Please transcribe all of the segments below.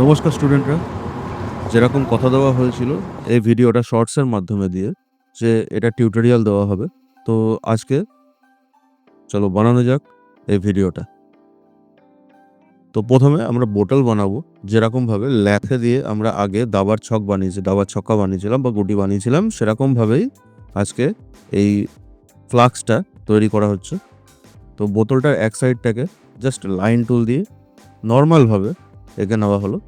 নমস্কার স্টুডেন্টরা। যেরকম কথা দেওয়া হয়েছিল এই ভিডিওটা শর্টসের মাধ্যমে দিয়ে যে এটা টিউটোরিয়াল দেওয়া হবে। তো আজকে চলো বানানো যাক এই ভিডিওটা। তো প্রথমে আমরা বোতল বানাবো, যেরকমভাবে ল্যাথে দিয়ে আমরা আগে দাবার ছক্কা বানিয়েছিলাম বা গুটি বানিয়েছিলাম, সেরকমভাবেই আজকে এই ফ্লাস্কটা তৈরি করা হচ্ছে। তো বোতলটার এক সাইডটাকে জাস্ট লাইন টুল দিয়ে নর্মালভাবে এঁকে নেওয়া হলো।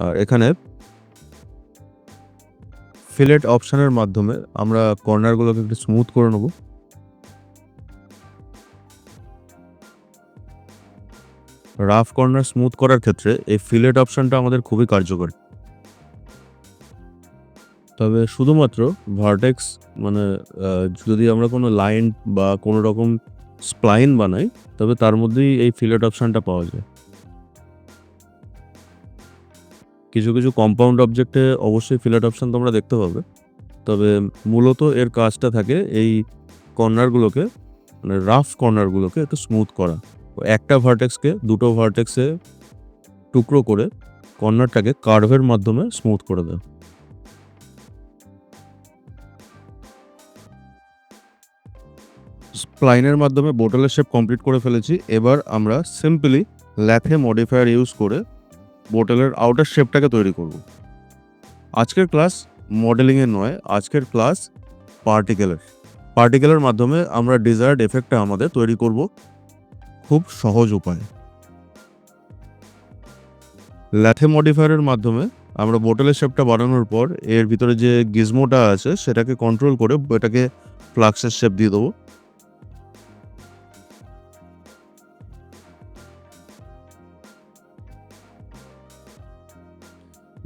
আর এখানে ফিলেট অপশনের মাধ্যমে আমরা কর্নারগুলোকে একটু স্মুথ করে নেব। রাফ কর্নার স্মুথ করার ক্ষেত্রে এই ফিলেট অপশনটা আমাদের খুবই কার্যকর। তবে শুধুমাত্র ভার্টেক্স মানে যদি আমরা কোনো লাইন বা কোনো রকম স্প্লাইন বানাই, তবে তার মধ্যেই এই ফিলেট অপশনটা পাওয়া যায়। কিছু কিছু কম্পাউন্ড অবজেক্টে অবশ্যই ফিলেট অপশন তোমরা দেখতে পাবে, তবে মূলত এর কাজটা থাকে এই কর্নারগুলোকে মানে রাফ কর্নারগুলোকে একটু স্মুথ করা। একটা ভার্টেক্সকে দুটো ভার্টেক্সে টুকরো করে কর্নারটাকে কার্ভের মাধ্যমে স্মুথ করে দেয়। স্প্লাইনের মাধ্যমে বোতলের শেপ কমপ্লিট করে ফেলেছি। এবার আমরা সিম্পলি ল্যাথে মডিফায়ার ইউজ করে বোতলের আউটার শেপটাকে তৈরি করব। আজকের ক্লাস মডেলিংয়ের নয়, আজকের ক্লাস পার্টিকেলের মাধ্যমে আমরা ডিজায়ার্ড এফেক্টটা আমাদের তৈরি করব খুব সহজ উপায়ে। ল্যাথে মডিফায়ারের মাধ্যমে আমরা বোতলের শেপটা বানানোর পর এর ভিতরে যে গিজমোটা আছে সেটাকে কন্ট্রোল করে এটাকে ফ্লাক্সের শেপ দিয়ে দেবো।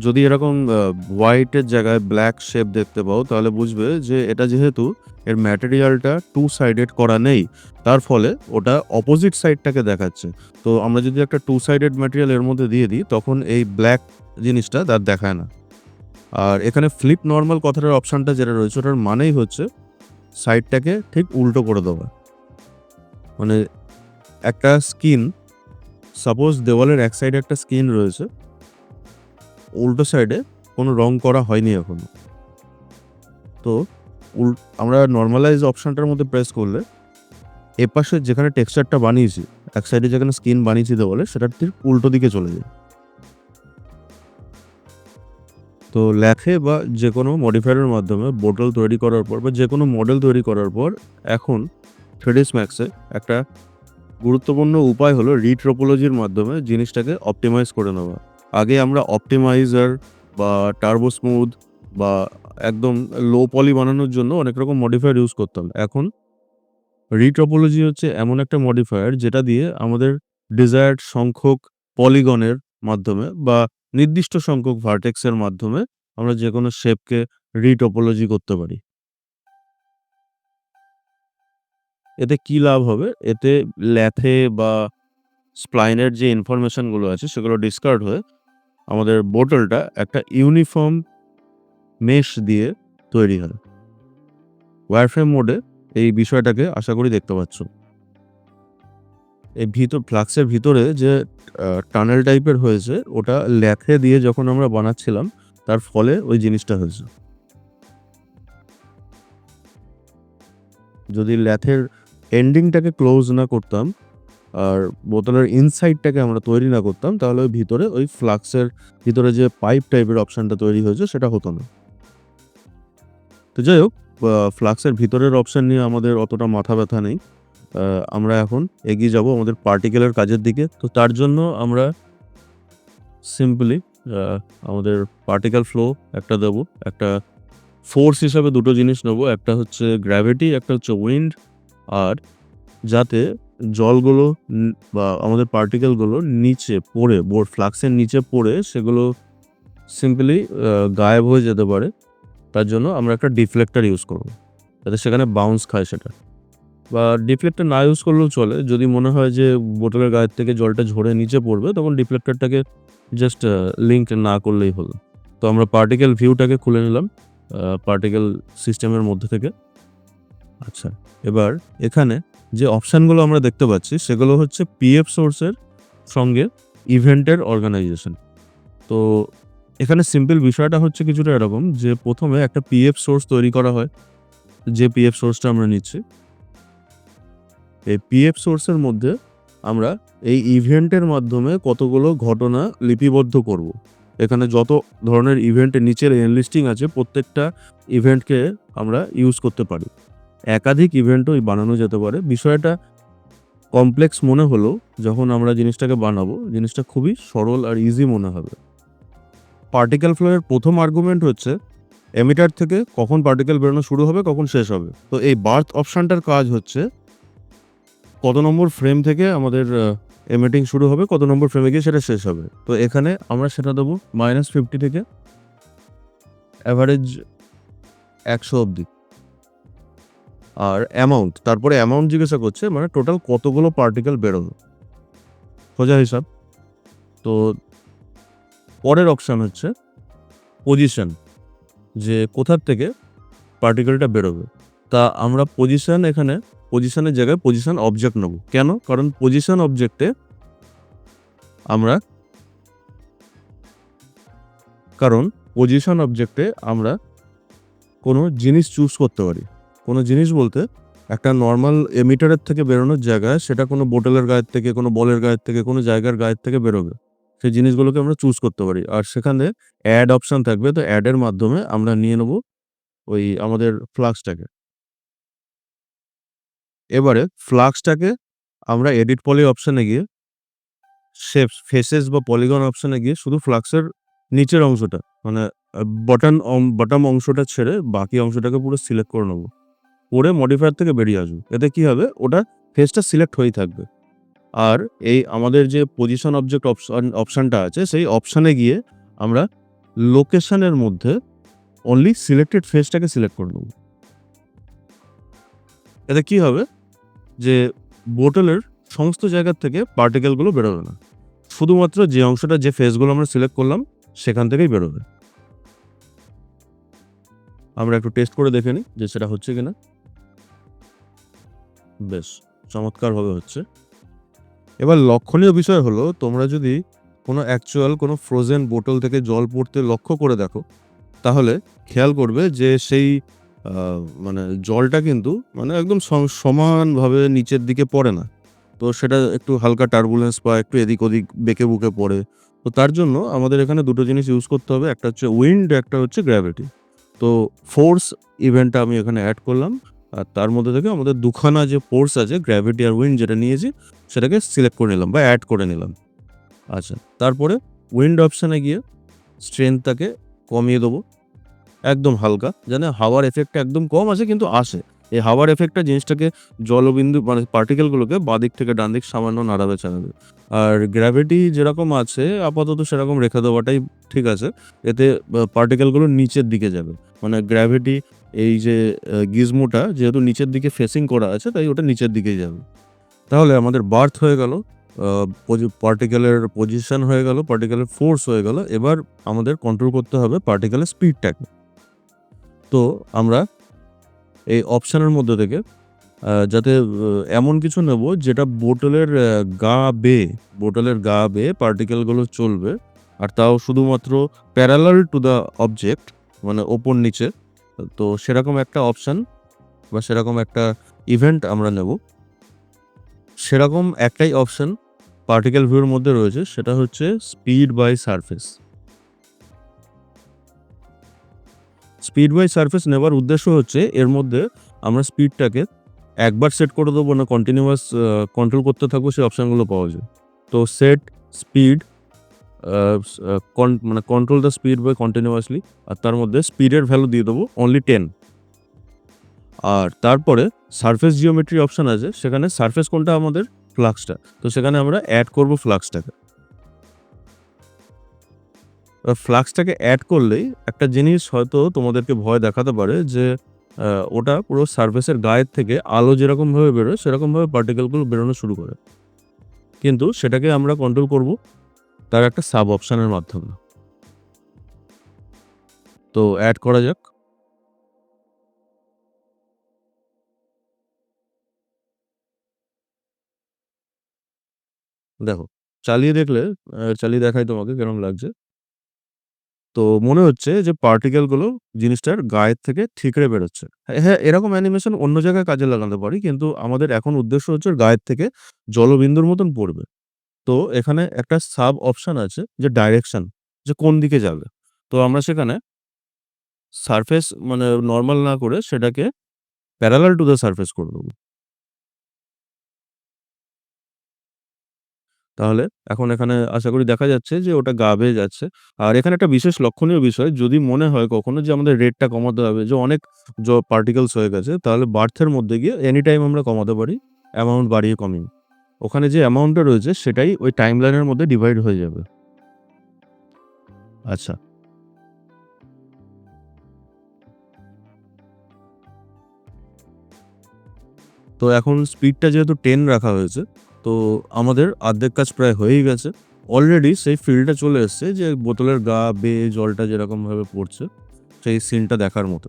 যদি এরকম হোয়াইটের জায়গায় ব্ল্যাক শেপ দেখতে পাও, তাহলে বুঝবে যে এটা যেহেতু এর ম্যাটেরিয়ালটা টু সাইডেড করা নেই, তার ফলে ওটা অপোজিট সাইডটাকে দেখাচ্ছে। তো আমরা যদি একটা টু সাইডেড ম্যাটেরিয়াল এর মধ্যে দিয়ে দিই, তখন এই ব্ল্যাক জিনিসটা তার দেখায় না। আর এখানে ফ্লিপ নর্মাল কথাটার অপশানটা যেটা রয়েছে, ওটার মানেই হচ্ছে সাইডটাকে ঠিক উল্টো করে দেওয়া। মানে একটা স্কিন, সাপোজ দেওয়ালের এক সাইডে একটা স্কিন রয়েছে, উল্টো সাইডে কোনো রং করা হয়নি এখনো। তো আমরা নর্মালাইজ অপশানটার মধ্যে প্রেস করলে এপাশে যেখানে টেক্সচারটা বানিয়েছি, এক সাইডে যেখানে স্কিন বানিয়েছি দেওয়ালে, সেটার ঠিক উল্টো দিকে চলে যায়। তো ল্যাথে বা যে কোনো মডিফায়ারের মাধ্যমে বোতল তৈরি করার পর বা যে কোনো মডেল তৈরি করার পর এখন 3ds Maxে একটা গুরুত্বপূর্ণ উপায় হলো রিট্রোপোলজির মাধ্যমে জিনিসটাকে অপটিমাইজ করে নেওয়া। আগে আমরা অপটিমাইজার বা টার্বো স্মুথ বা একদম লো পলি বানানোর জন্য অনেক রকম মডিফায়ার ইউজ করতাম। এখন রিট্রোপোলজি হচ্ছে এমন একটা মডিফায়ার যেটা দিয়ে আমাদের ডিজায়ার্ড সংখ্যক পলিগনের মাধ্যমে বা নির্দিষ্ট সংখ্যক ভার্টেক্সের মাধ্যমে আমরা যে কোনো শেপকে রিট্রোপোলজি করতে পারি। এতে কি লাভ হবে? এতে ল্যাথে বা স্প্লাইনের যে ইনফরমেশনগুলো আছে সেগুলো ডিসকার্ড হয়ে আমাদের বোতলটা একটা ইউনিফর্ম মেশ দিয়ে তৈরি হয়। ওয়্যারফ্রেম মোডে এই বিষয়টাকে আশা করি দেখতে পাচ্ছ। এই ফ্লাক্সের ভিতরে যে টানেল টাইপের হয়েছে, ওটা ল্যাথে দিয়ে যখন আমরা বানাচ্ছিলাম তার ফলে ওই জিনিসটা হয়েছে। যদি ল্যাথের এন্ডিংটাকে ক্লোজ না করতাম আর বোতলের ইনসাইডটাকে আমরা তৈরি না করতাম, তাহলে ওই ভিতরে ওই ফ্লাক্সের ভিতরে যে পাইপ টাইপের অপশানটা তৈরি হয়েছে সেটা হতো না। তো যাই হোক, ফ্লাক্সের ভিতরের অপশান নিয়ে আমাদের অতটা মাথা ব্যথা নেই। আমরা এখন এগিয়ে যাব আমাদের পার্টিকেলের কাজের দিকে। তো তার জন্য আমরা সিম্পলি আমাদের পার্টিকেল ফ্লো একটা দেবো। একটা ফোর্স হিসাবে দুটো জিনিস নেবো, একটা হচ্ছে গ্র্যাভিটি, একটা হচ্ছে উইন্ড। আর যাতে জলগুলো বা আমাদের পার্টিকেলগুলো নিচে পড়ে ফ্লাক্সের নিচে পড়ে সেগুলো সিম্পলি গায়েব হয়ে যেতে পারে, তার জন্য আমরা একটা ডিফ্লেক্টর ইউজ করবো, যাতে সেখানে বাউন্স খায় সেটা। বা ডিফ্লেক্টর না ইউজ করলেও চলে, যদি মনে হয় যে বোতলের গায়ের থেকে জলটা ঝরে নিচে পড়বে, তখন ডিফ্লেক্টরটাকে জাস্ট লিঙ্ক না করলেই হলো। তো আমরা পার্টিকেল ভিউটাকে খুলে নিলাম পার্টিকেল সিস্টেমের মধ্যে থেকে। আচ্ছা, এবার এখানে যে অপশানগুলো আমরা দেখতে পাচ্ছি সেগুলো হচ্ছে পিএফ সোর্সের সঙ্গে ইভেন্টের অর্গানাইজেশন। তো এখানে সিম্পল বিষয়টা হচ্ছে কিছুটা এরকম যে প্রথমে একটা পিএফ সোর্স তৈরি করা হয়। যে পিএফ সোর্সটা আমরা নিচ্ছি, এই পিএফ সোর্সের মধ্যে আমরা এই ইভেন্টের মাধ্যমে কতগুলো ঘটনা লিপিবদ্ধ করব। এখানে যত ধরনের ইভেন্টের নিচের এনলিস্টিং আছে প্রত্যেকটা ইভেন্টকে আমরা ইউজ করতে পারি। একাধিক ইভেন্টও বানানো যেতে পারে। বিষয়টা কমপ্লেক্স মনে হলেও যখন আমরা জিনিসটাকে বানাবো, জিনিসটা খুবই সরল আর ইজি মনে হবে। পার্টিকেল ফ্লো এর প্রথম আর্গুমেন্ট হচ্ছে এমিটার থেকে কখন পার্টিকেল বেরোনো শুরু হবে, কখন শেষ হবে। তো এই বার্থ অপশনটার কাজ হচ্ছে কত নম্বর ফ্রেম থেকে আমাদের এমিটিং শুরু হবে, কত নম্বর ফ্রেমে গিয়ে সেটা শেষ হবে। তো এখানে আমরা সেটা দেবো -50 থেকে অ্যাভারেজ 100 অবধি। আর অ্যামাউন্ট, তারপরে অ্যামাউন্ট জিজ্ঞাসা করছে মানে টোটাল কতগুলো পার্টিকেল বেরোলো, সোজা হিসাব। তো পরের অপশন হচ্ছে পজিশন, যে কোথার থেকে পার্টিকেলটা বেরোবে। তা আমরা এখানে পজিশনের জায়গায় পজিশন অবজেক্ট নেব। কেন? কারণ পজিশন অবজেক্টে আমরা আমরা কোনো জিনিস চুজ করতে পারি। কোনো জিনিস বলতে একটা নরমাল এমিটারের থেকে বেরোনোর জায়গায় সেটা কোনো বোতলের গায়ের থেকে, কোনো বলের গায়ের থেকে, কোনো জায়গার গায়ের থেকে বেরোবে। সেই জিনিসগুলোকে আমরা চুজ করতে পারি। আর সেখানে অ্যাড অপশন থাকবে। তো অ্যাড এর মাধ্যমে আমরা নিয়ে নেব ওই আমাদের ফ্লাক্সটাকে। এবারে ফ্লাক্সটাকে আমরা এডিট পলি অপশনে গিয়ে শেপস, ফেসেস বা পলিগন অপশনে গিয়ে শুধু ফ্লাক্সের নিচের অংশটা মানে বটম অংশটা ছেড়ে বাকি অংশটাকে পুরো সিলেক্ট করে নেব। করে মডিফায়ার থেকে বেরিয়ে আসবে। এতে কি হবে? ওটা ফেসটা সিলেক্ট হয়েই থাকবে। আর এই আমাদের যে পজিশন অবজেক্ট অপশনটা আছে সেই অপশনে গিয়ে আমরা লোকেশনের মধ্যে অনলি সিলেক্টেড ফেসটাকে সিলেক্ট করে নেব। এতে কি হবে? যে বোতলের সমস্ত জায়গার থেকে পার্টিকেল গুলো বেরোবে না। শুধুমাত্র যে অংশটা, যে ফেসগুলো আমরা সিলেক্ট করলাম সেখান থেকেই বেরোবে। আমরা একটু টেস্ট করে দেখে নিই যে সেটা হচ্ছে কিনা। বেশ চমৎকারভাবে হচ্ছে। এবার লক্ষণীয় বিষয় হলো তোমরা যদি কোনো ফ্রোজেন বোতল থেকে জল পড়তে লক্ষ্য করে দেখো, তাহলে খেয়াল করবে যে সেই আ মানে জলটা কিন্তু মানে একদম সমানভাবে নিচের দিকে পড়ে না। তো সেটা একটু হালকা টার্বুলেন্স বা একটু এদিক-ওদিক বেঁকে-বুকে পড়ে। তো তার জন্য আমাদের এখানে ২ টো জিনিস ইউজ করতে হবে। একটা হচ্ছে উইন্ড, একটা হচ্ছে গ্র্যাভিটি। তো ফোর্স ইভেন্টটা আমি এখানে এড করলাম। আর তার মধ্যে থেকে আমাদের ২ খানা যে ফোর্স আছে, গ্র্যাভিটি আর উইন্ড যেটা নিয়েছি সেটাকে সিলেক্ট করে নিলাম বা এড করে নিলাম। আচ্ছা, তারপরে উইন্ড অপশনে গিয়ে স্ট্রেংথটাকে কমিয়ে দেবো। একদম হালকা। যেন হাওয়ার এফেক্টটা একদম কম আসে কিন্তু আসে। এই হাওয়ার এফেক্টটা জিনিসটাকে জলবিন্দু মানে পার্টিকেলগুলোকে বাঁদিক থেকে ডানদিক সামান্য নাড়াবে চাড়াবে। আর গ্র্যাভিটি যেরকম আছে আপাতত সেরকম রেখে দেওয়াটাই ঠিক আছে। এতে পার্টিকেলগুলো নিচের দিকে যাবে। মানে গ্র্যাভিটি এই যে গিজমোটা যেহেতু নিচের দিকে ফেসিং করা আছে তাই ওটা নিচের দিকেই যাবে। তাহলে আমাদের বার্থ হয়ে গেল, আ পার্টিকেলের পজিশন হয়ে গেল, পার্টিকেলের ফোর্স হয়ে গেল। এবার আমাদের কন্ট্রোল করতে হবে পার্টিকেলের স্পিডটাকে। তো আমরা এই অপশনের মধ্যে থেকে যাতে এমন কিছু নেব যেটা গা বেয়ে গা বেয়ে পার্টিকেলগুলো চলবে। আর তাও শুধুমাত্র প্যারালাল টু দ্য অবজেক্ট মানে ওপর নিচে। তো সেরকম একটা অপশন বা সেরকম একটা ইভেন্ট আমরা নেব। সেরকম একটাই অপশন পার্টিকেল ভিউর মধ্যে রয়েছে, সেটা হচ্ছে speed by surface. Speed by surface নেবার উদ্দেশ্য হচ্ছে এর মধ্যে আমরা স্পিডটাকে একবার সেট করে দেবো না কন্টিনিউয়াস কন্ট্রোল করতে থাকবো, সেই অপশনগুলো পাওয়া যায়। তো সেট স্পিড আ আ মানে control the speed by continuously, আর তার মধ্যে স্পিডের ভ্যালু দিয়ে দেবো অনলি 10। আর তারপরে সারফেস জিওমেট্রি অপশন আছে, সেখানে সারফেস কোনটা আমাদের ফ্লাক্সটা। তো সেখানে আমরা এড করব ফ্লাক্সটাকে। ফ্লাক্সটাকে এড করলেই একটা জিনিস হয়তো তোমাদেরকে ভয় দেখাতে পারে যে আ ওটা পুরো সারফেসের গায়ের থেকে আলো যেরকমভাবে বেরোয় সেরকমভাবে পার্টিকেলগুলো বেরোনো শুরু করে। কিন্তু সেটাকে আমরা কন্ট্রোল করব তার একটা সাব অপশনের মাধ্যমে। তো এড করা যাক। দেখো, চালিয়ে দেখলে চালিয়ে দেখাই তোমাকে কেরম লাগছে। তো মনে হচ্ছে যে পার্টিকেলগুলো জিনিসটার গায়ের থেকে ঠিকরে বেরোচ্ছে। হ্যাঁ, এরকম অ্যানিমেশন অন্য জায়গায় কাজে লাগাতে পারি। কিন্তু আমাদের এখন উদ্দেশ্য হচ্ছে ওর গায়ের থেকে জলবিন্দুর মতন পড়বে। তো এখানে একটা সাব অপশন আছে যে ডাইরেকশন, যে কোন দিকে যাবে। তো আমরা সেখানে সারফেস মানে নরমাল না করে সেটাকে প্যারালাল টু দ্য সারফেস করে দেব। তাহলে এখন এখানে আশা করি দেখা যাচ্ছে যে ওটা গা বেয়ে যাচ্ছে। আর এখানে একটা বিশেষ লক্ষণীয় বিষয়, যদি মনে হয় কখনো যে আমাদের রেটটা কমাতে হবে, যে অনেক পার্টিকেলস হয়ে গেছে, তাহলে বার্থ এর মধ্যে গিয়ে এনিটাইম আমরা কমাতে পারি, অ্যামাউন্ট বাড়িয়ে কমিয়ে। ওখানে যে অ্যামাউন্টটা রয়েছে সেটাই ওই টাইমলাইনের মধ্যে ডিভাইড হয়ে যাবে। আচ্ছা। তো এখন স্পিডটা যেহেতু 10 রাখা হয়েছে, তো আমাদের অর্ধেক কাজ প্রায় হয়েই গেছে। অলরেডি সেই ফিলটা চলে এসছে যে বোতলের গা বেয়ে জলটা যেরকমভাবে পড়ছে, সেই সিনটা দেখার মতো।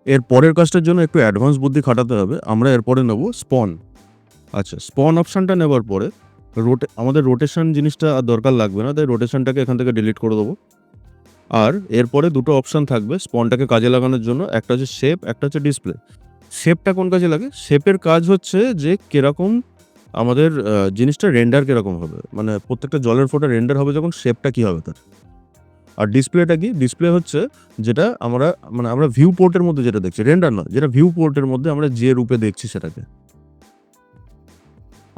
এর পরের কাজটার জন্য একটু অ্যাডভান্স বুদ্ধি খাটাতে হবে। আমরা এরপরে নেব স্পন। আচ্ছা, স্পন অপশনটা নেবার পরে আমাদের রোটেশন জিনিসটা আর দরকার লাগবে না। তাই রোটেশনটাকে এখান থেকে ডিলিট করে দেবো। আর এরপরে দুটো অপশন থাকবে স্পনটাকে কাজে লাগানোর জন্য। একটা হচ্ছে শেপ, একটা হচ্ছে ডিসপ্লে। শেপটা কোন কাজে লাগে? শেপের কাজ হচ্ছে যে কিরকম আমাদের জিনিসটা রেন্ডার কিরকম হবে। মানে প্রত্যেকটা জলের ফোঁটা রেন্ডার হবে যখন, শেপটা কি হবে তার। আর ডিসপ্লেটা কি? ডিসপ্লে হচ্ছে যেটা আমরা ভিউ পোর্টের মধ্যে যেটা দেখছি, রেন্ডার নয়, যেটা ভিউ পোর্টের মধ্যে আমরা যে রূপে দেখছি সেটাকে।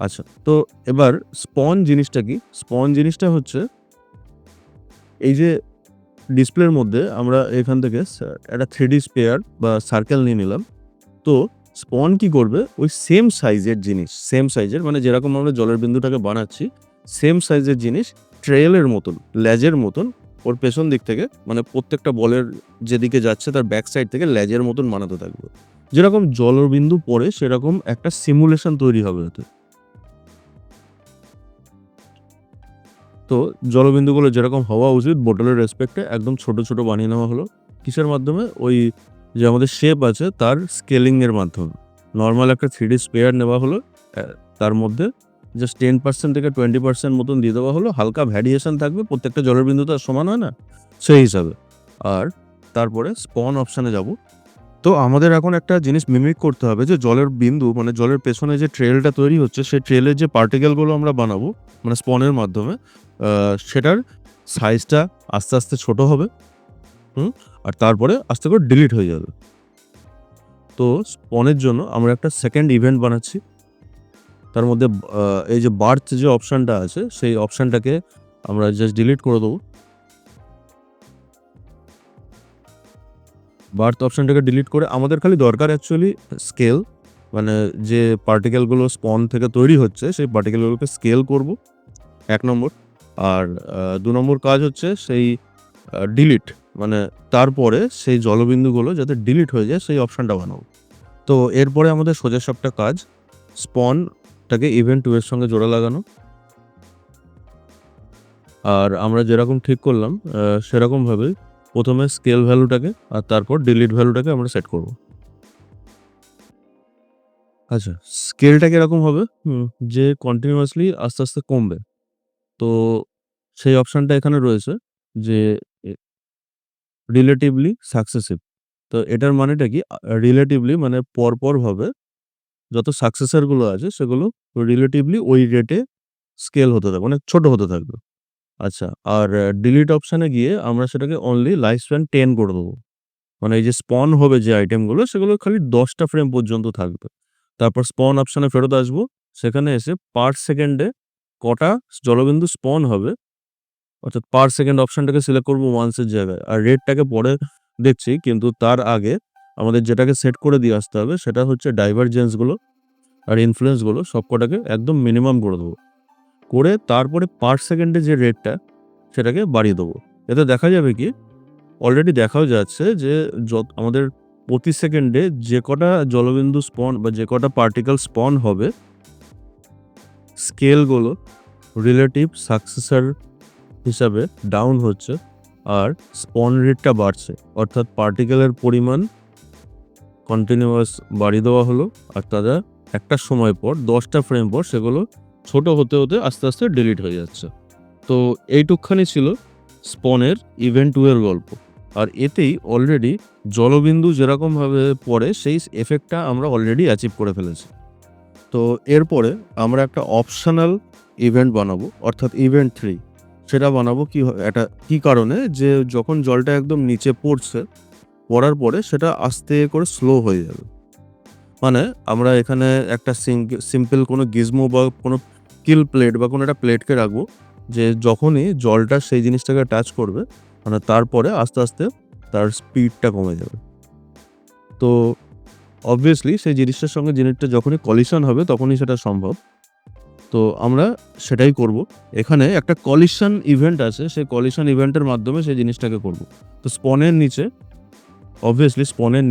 আচ্ছা, তো এবার স্পন জিনিসটা কি? স্পন জিনিসটা হচ্ছে এই যে ডিসপ্লের মধ্যে আমরা এখান থেকে একটা 3D স্ফিয়ার বা সার্কেল নিয়ে নিলাম। তো স্পন কি করবে? ওই সেম সাইজের জিনিস, সেম সাইজের মানে যেরকম আমরা জলের বিন্দুটাকে বানাচ্ছি, সেম সাইজের জিনিস ট্রেইলের মতন, লেজের মতন ওর পেছন দিক থেকে, মানে প্রত্যেকটা বলের যেদিকে যাচ্ছে তার ব্যাক সাইড থেকে লেজের মতন বানাতে থাকবে। যেরকম জলবিন্দু পড়ে সেরকম একটা সিমুলেশন তৈরি হবে ওতে। তো জলবিন্দুগুলো যেরকম হওয়া উচিত বোতলের রেসপেক্টে একদম ছোট, ছোট বানিয়ে নেওয়া হলো। কিসের মাধ্যমে? ওই যে আমাদের শেপ আছে তার স্কেলিং এর মাধ্যমে। নরমাল একটা 3D স্ফিয়ার নেওয়া হলো। তার মধ্যে জাস্ট 10% থেকে 20% মতন দিয়ে দেওয়া হলো। হালকা ভ্যারিয়েশন থাকবে। প্রত্যেকটা জলের বিন্দু তো আর সমান হয় না। সেই হিসাবে। আর তারপরে স্পন অপশনে যাব। তো আমাদের এখন একটা জিনিস মিমিক করতে হবে যে জলের বিন্দু মানে জলের পেছনে যে ট্রেলটা তৈরি হচ্ছে, সেই ট্রেলের যে পার্টিকেলগুলো আমরা বানাবো মানে স্পনের মাধ্যমে, সেটার সাইজটা আস্তে, আস্তে ছোট হবে। হুম? আর তারপরে আস্তে করে ডিলিট হয়ে যাবে। তো স্পনের জন্য আমরা একটা সেকেন্ড ইভেন্ট বানাচ্ছি। তার মধ্যে আ এই যে বার্থ যে অপশনটা আছে সেই অপশনটাকে আমরা জাস্ট ডিলিট করে দেবো। বার্থ অপশনটাকে ডিলিট করে আমাদের খালি দরকার অ্যাকচুয়ালি স্কেল, মানে যে পার্টিকেলগুলো স্পন থেকে তৈরি হচ্ছে সেই পার্টিকেলগুলোকে স্কেল করব ১ নম্বর। আর ২ নম্বর কাজ হচ্ছে সেই ডিলিট, মানে তারপরে সেই জলবিন্দুগুলো যাতে ডিলিট হয়ে যায় সেই অপশনটা বানাবো। তো এরপরে আমাদের সোজাসাপটা কাজ স্পনটাকে ইভেন্ট 2 এর সঙ্গে জোড়া লাগানো। আর আমরা যেরকম ঠিক করলাম সেরকমভাবেই ১ম এ স্কেল ভ্যালুটাকে আর তারপর ডিলিট ভ্যালুটাকে আমরা সেট করব। আচ্ছা, স্কেলটা কিরকম হবে? যে কন্টিনিউয়াসলি আস্তে, আস্তে কমবে। তো সেই অপশনটা এখানে রয়েছে যে এ রিলেটিভলি সাকসেসিভ। তো এটার মানেটা কি? রিলেটিভলি মানে পরপরভাবে যত সাকসেসর গুলো আছে সেগুলো রিলেটিভলি ওই রেটে স্কেল হতে থাকবে, মানে ছোট হতে থাকবে। আচ্ছা, আর ডিলিট অপশনে গিয়ে আমরা সেটাকে অনলি লাইফ স্প্যান 10 করে দেবো। মানে এই যে স্পন হবে যে আইটেমগুলো সেগুলো খালি ১০ টা ফ্রেম পর্যন্ত থাকবে। তারপর স্পন অপশনে ফেরত আসবো। সেখানে এসে পার সেকেন্ডে কটা জলবিন্দু স্পন হবে, অর্থাৎ পার সেকেন্ড অপশনটাকে সিলেক্ট করব ওয়ান্স এর জায়গায়। আর রেটটাকে পরে দেখছি, কিন্তু তার আগে আমাদের যেটাকে সেট করে দিয়ে আসতে হবে সেটা হচ্ছে ডাইভারজেন্স গুলো আর ইনফ্লুয়েন্স গুলো সবকটাকে একদম মিনিমাম করে দেবো। করে তারপরে পার সেকেন্ডে যে রেটটা সেটাকে বাড়িয়ে দেবো। এতে দেখা যাবে কি, অলরেডি দেখাও যাচ্ছে যে আমাদের প্রতি সেকেন্ডে যে কটা জলবিন্দু স্পন বা যে কটা পার্টিকেল স্পন হবে, স্কেলগুলো রিলেটিভ সাকসেসর হিসাবে ডাউন হচ্ছে আর স্পন রেটটা বাড়ছে। অর্থাৎ পার্টিকেলের পরিমাণ কন্টিনিউয়াস বাড়িয়ে দেওয়া হলো। আর তারা একটা সময় পর ১০ টা ফ্রেম পর সেগুলো ছোট হতে, হতে আস্তে, আস্তে ডিলিট হয়ে যাচ্ছে। তো এইটুকখানি ছিল স্পনের ইভেন্ট 2 এর গল্প। আর এতেই অলরেডি জলবিন্দু যেরকমভাবে পড়ে সেই এফেক্টটা আমরা অলরেডি অ্যাচিভ করে ফেলেছি। তো এরপরে আমরা একটা অপশনাল ইভেন্ট বানাবো, অর্থাৎ ইভেন্ট 3। সেটা বানাবো কি কারণে, যে যখন জলটা একদম নিচে পড়ার পরে সেটা আস্তে করে স্লো হয়ে যাবে। মানে আমরা এখানে একটা সিম্পল কোনো গিজমো বা কোনো কিল প্লেট বা কোনো একটা প্লেটকে রাখবো, যে যখনই জলটা সেই জিনিসটাকে টাচ করবে, মানে তারপরে আস্তে, আস্তে তার স্পিডটা কমে যাবে। তো অবভিয়াসলি সেই জিনিসটার সঙ্গে জিনিসটা যখনই কলিশন হবে তখনই সেটা সম্ভব। তো আমরা সেটাই করব। এখানে একটা কলিশন ইভেন্ট আছে, সেই কলিশন ইভেন্টের মাধ্যমে সেই জিনিসটাকে করব। তো স্পনের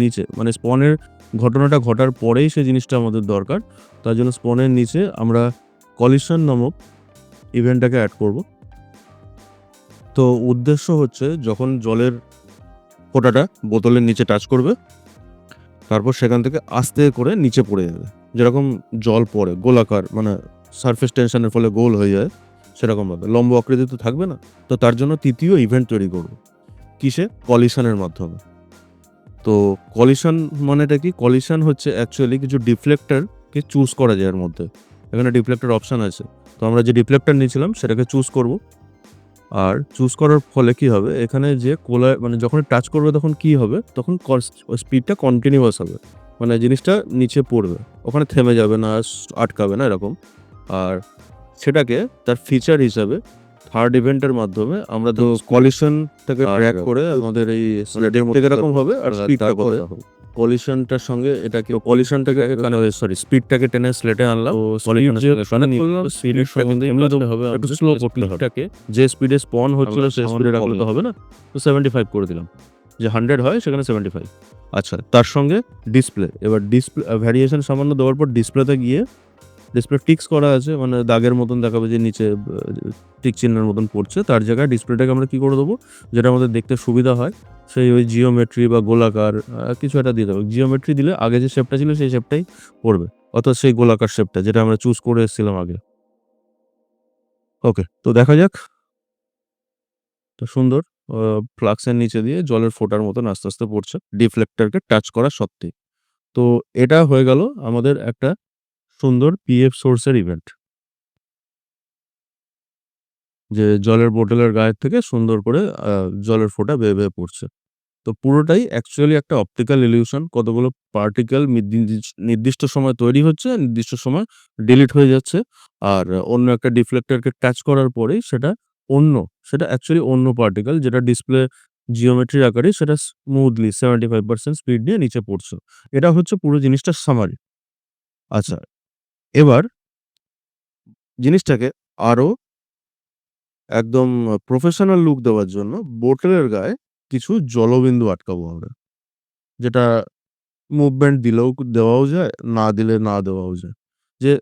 নিচে মানে স্পনের ঘটনাটা ঘটার পরেই সেই জিনিসটা আমাদের দরকার। তার জন্য স্পনের নিচে আমরা কলিশন নামক ইভেন্টটাকে এড করব। তো উদ্দেশ্য হচ্ছে, যখন জলের ফোঁটাটা বোতলের নিচে টাচ করবে, তারপর সেখান থেকে আস্তে করে নিচে পড়ে যাবে। যেরকম জল পড়ে গোলাকার, মানে সারফেস টেনশনের ফলে গোল হয়ে যায়, সেরকমভাবে লম্ব আকৃতি তো থাকবে না। তো তার জন্য তৃতীয় ইভেন্ট তৈরি করব। কিসে? কলিশনের মাধ্যমে। তো কলিশন মানেটা কি? কলিশন হচ্ছে অ্যাকচুয়ালি কিছু ডিফ্লেক্টরকে চুজ করা যায় এর মধ্যে। এখানে ডিফ্লেক্টর অপশন আছে। তো আমরা যে ডিফ্লেক্টর নিয়েছিলাম সেটাকে চুজ করব। আর চুজ করার ফলে কি হবে? এখানে যে মানে যখনই টাচ করবে তখন কি হবে? তখন স্পিডটা কন্টিনিউয়াস হবে। মানে জিনিসটা নিচে পড়বে। ওখানে থেমে যাবে না, আটকাবে না এরকম। আর সেটাকে তার ফিচার হিসাবে থার্ড ইভেন্টের মাধ্যমে আমরা কলিশনটাকে ট্র্যাক করে আমাদের এই স্লেটের মধ্যে এরকম হবে, আর স্পিডটা কত হবে। স্পিডটাকে টেনে স্লেটে আনলাম। স্পিডের সঙ্গে এমনিতে হবে, একটু স্লো করতে হবে। যে স্পিডে স্পন হচ্ছিল সেই স্পিডে রাখলে তো হবে না। তো 75 করে দিলাম। যে 100 হয় সেখানে 75। আচ্ছা, তার সঙ্গে ডিসপ্লে। এবার ডিসপ্লে ভ্যারিয়েশন সামান্য দেওয়ার পর ডিসপ্লেতে গিয়ে ডিসপ্লে টিক্স করা আছে, মানে দাগের মতন দেখাবে যে নিচে টিক চিহ্নের মতন পড়ছে। তার জায়গায় ডিসপ্লেটাকে আমরা কি করে দেবো, যেটা আমাদের দেখতে সুবিধা হয়, সেই ওই জিওমেট্রি বা গোলাকার কিছু একটা দিয়ে দেবো। জিওমেট্রি দিলে আগে যে শেপটা ছিল সেই শেপটাই পড়বে, অর্থাৎ সেই গোলাকার শেপটা যেটা আমরা চুজ করে এসেছিলাম আগে। ওকে, তো দেখা যাক। তো সুন্দর ফ্লাক্সের নিচে দিয়ে জলের ফোঁটার মতন আস্তে, আস্তে পড়ছে ডিফ্লেক্টরকে টাচ করা সত্ত্বেই। তো এটা হয়ে গেল আমাদের একটা সুন্দর পিএফ সোর্সের ইভেন্ট। যে জলের বোতলের গায়ের থেকে সুন্দর করে জলের ফোঁটা বেয়ে, বেয়ে পড়ছে। তো পুরোটাই অ্যাকচুয়ালি একটা অপটিক্যাল ইলিউশন। কতগুলো পার্টিকেল নির্দিষ্ট সময় তৈরি হচ্ছে, নির্দিষ্ট সময় ডিলিট হয়ে যাচ্ছে। আর অন্য একটা ডিফ্লেক্টরকে টাচ করার পরেই সেটা অ্যাকচুয়ালি অন্য পার্টিকেল, যেটা ডিসপ্লে জিওমেট্রির আকারে সেটা স্মুথলি 75% স্পিড নিয়ে নিচে পড়ছে। এটা হচ্ছে পুরো জিনিসটার সামারি। আচ্ছা, এবার জিনিসটাকে আরো একদম প্রফেশনাল লুক দেওয়ার জন্য বোতলের গায়ে কিছু জলবিন্দু আটকাবো আমরা। যেটা মুভমেন্ট দিলেও দেওয়াও যায়, না দিলে না দেওয়াও যায়। যে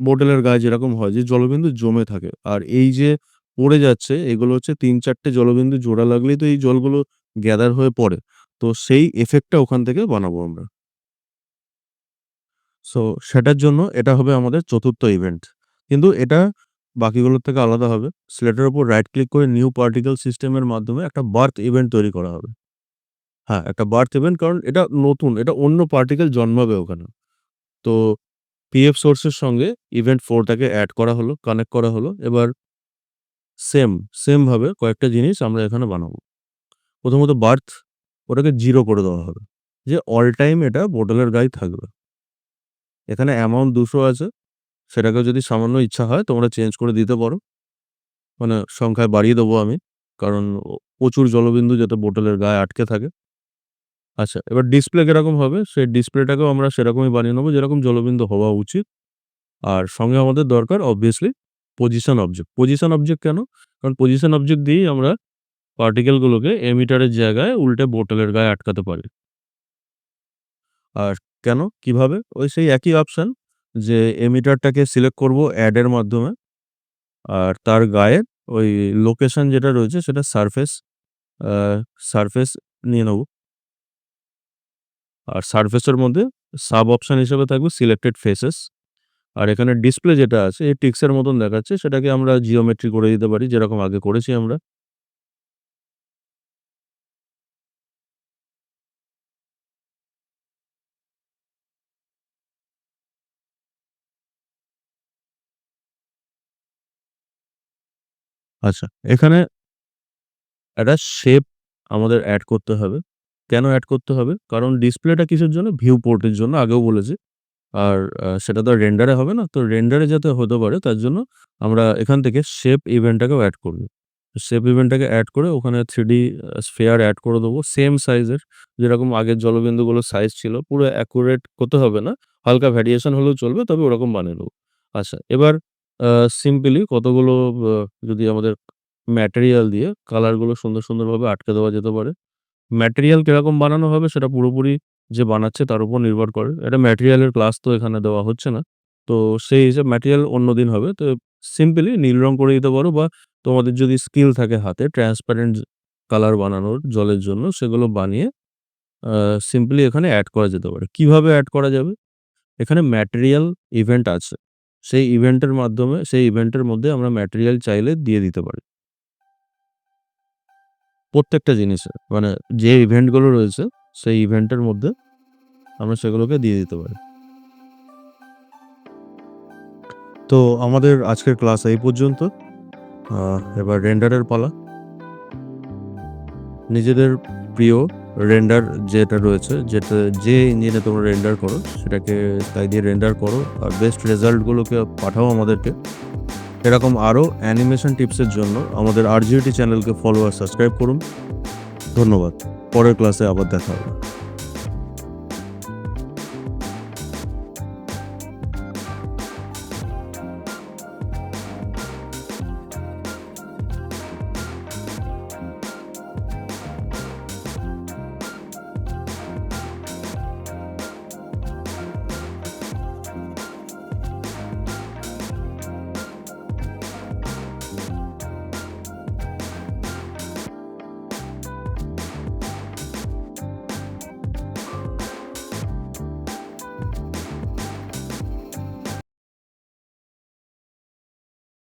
বোতলের গায়ে যেরকম হয় যে জলবিন্দু জমে থাকে। আর এই যে পড়ে যাচ্ছে, এগুলো হচ্ছে ৩-৪ টে জলবিন্দু জোড়া লাগলেই তো এই জলগুলো গ্যাদার হয়ে পড়ে। তো সেই ইফেক্টটা ওখান থেকে বানাবো আমরা। সো সেটার জন্য এটা হবে আমাদের ৪র্থ ইভেন্ট। কিন্তু এটা বাকিগুলোর থেকে আলাদা হবে। স্লেটের উপর রাইট ক্লিক করে নিউ পার্টিকেল সিস্টেমের মাধ্যমে একটা বার্থ ইভেন্ট তৈরি করা হবে। হ্যাঁ, একটা বার্থ ইভেন্ট, কারণ এটা নতুন, এটা অন্য পার্টিকেল জন্মাবে ওখানে। তো পিএফ সোর্স এর সঙ্গে ইভেন্ট 4 টাকে এড করা হলো, কানেক্ট করা হলো। এবার সেম ভাবে কয়েকটা জিনিস আমরা এখানে বানাবো। প্রথমত বার্থ, ওটাকে 0 করে দেওয়া হবে। যে অল টাইম এটা বোতলের গায়ে থাকবে। এখানে অ্যামাউন্ট ২০০ আছে। সেটাকে যদি সামান্য ইচ্ছা হয় তোমরা চেঞ্জ করে দিতে পারো। মানে সংখ্যায় বাড়িয়ে দেবো আমি। কারণ প্রচুর জলবিন্দু যাতে বোতলের গায়ে আটকে থাকে। আচ্ছা, এবার ডিসপ্লে কিরকম হবে? সেই ডিসপ্লেটাকেও আমরা সেরকমই বানিয়ে নেবো যেরকম জলবিন্দু হওয়া উচিত। আর সঙ্গে আমাদের দরকার obviously position object. Position object কেন? কারণ পজিশন অবজেক্ট দিয়েই আমরা পার্টিকেল গুলোকে এমিটারের জায়গায় উল্টে বোতলের গায়ে আটকাতে পারি। আর কেন? কিভাবে? ওই সেই একই অপশন, যে এমিটারটাকে সিলেক্ট করব অ্যাড এর মাধ্যমে। আর তার গায়ে ওই লোকেশন যেটা রয়েছে সেটা আ সারফেস নিয়ে নেব। আর সারফেসের মধ্যে সাব অপশন হিসেবে থাকবে সিলেক্টেড ফেসেস। আর এখানে ডিসপ্লে যেটা আছে এই টিক্স এর মতন দেখাচ্ছে, সেটাকে আমরা জিওমেট্রি করে দিতে পারি যেরকম আগে করেছি আমরা। আচ্ছা, এখানে একটা শেপ আমাদের এড করতে হবে। কেন এড করতে হবে? কারণ ডিসপ্লেটা কিসের জন্য? ভিউ পোর্টের জন্য আগেও বলেছি। আর সেটা তো আর রেন্ডারে হবে না। তো রেন্ডারে যাতে হতে পারে তার জন্য আমরা এখান থেকে শেপ ইভেন্টটাকেও এড করব। শেপ ইভেন্টটাকে এড করে ওখানে 3D স্ফিয়ার এড করে দেবো সেম সাইজের। যেরকম আগের জলবিন্দুগুলোর সাইজ ছিল পুরো অ্যাকুরেট করতে হবে না। হালকা ভ্যারিয়েশন হলেও চলবে তবে ওরকম বানিয়ে নেবো। আচ্ছা এবার সিম্পলি কতগুলো আ যদি আমাদের ম্যাটেরিয়াল দিয়ে কালারগুলো সুন্দরভাবে আটকে দেওয়া যেতে পারে। ম্যাটেরিয়াল কিরকম বানানো হবে সেটা পুরোপুরি যে বানাচ্ছে তার উপর নির্ভর করে। এটা ম্যাটেরিয়ালের ক্লাস তো এখানে দেওয়া হচ্ছে না। তো সেই হিসেবে ম্যাটেরিয়াল অন্যদিন হবে। তো সিম্পলি নীল রং করে দিতে পারো বা তোমাদের যদি স্কিল থাকে হাতে ট্রান্সপারেন্ট কালার বানানোর জলের জন্য সেগুলো বানিয়ে আ সিম্পলি এখানে এড করা যেতে পারে। কিভাবে এড করা যাবে? এখানে ম্যাটেরিয়াল ইভেন্ট আছে। সেই ইভেন্টের মাধ্যমে সেই ইভেন্টের মধ্যে আমরা ম্যাটেরিয়াল চাইলে দিয়ে দিতে পারি। প্রত্যেকটা জিনিসে মানে যে ইভেন্ট গুলো রয়েছে সেই ইভেন্টের মধ্যে আমরা সেগুলোকে দিয়ে দিতে পারি। তো আমাদের আজকের ক্লাস এই পর্যন্ত। আ এবার রেন্ডারের পালা। নিজেদের প্রিয় রেন্ডার যেটা রয়েছে, যে ইঞ্জিনে তোমরা রেন্ডার করো সেটাকে তাই দিয়ে রেন্ডার করো। আর বেস্ট রেজাল্ট গুলোকে পাঠাও আমাদেরকে। এরকম আরো অ্যানিমেশন টিপসের জন্য আমাদের RGT চ্যানেলকে ফলো আর সাবস্ক্রাইব করুন। ধন্যবাদ। পরের ক্লাসে আবার দেখা হবে।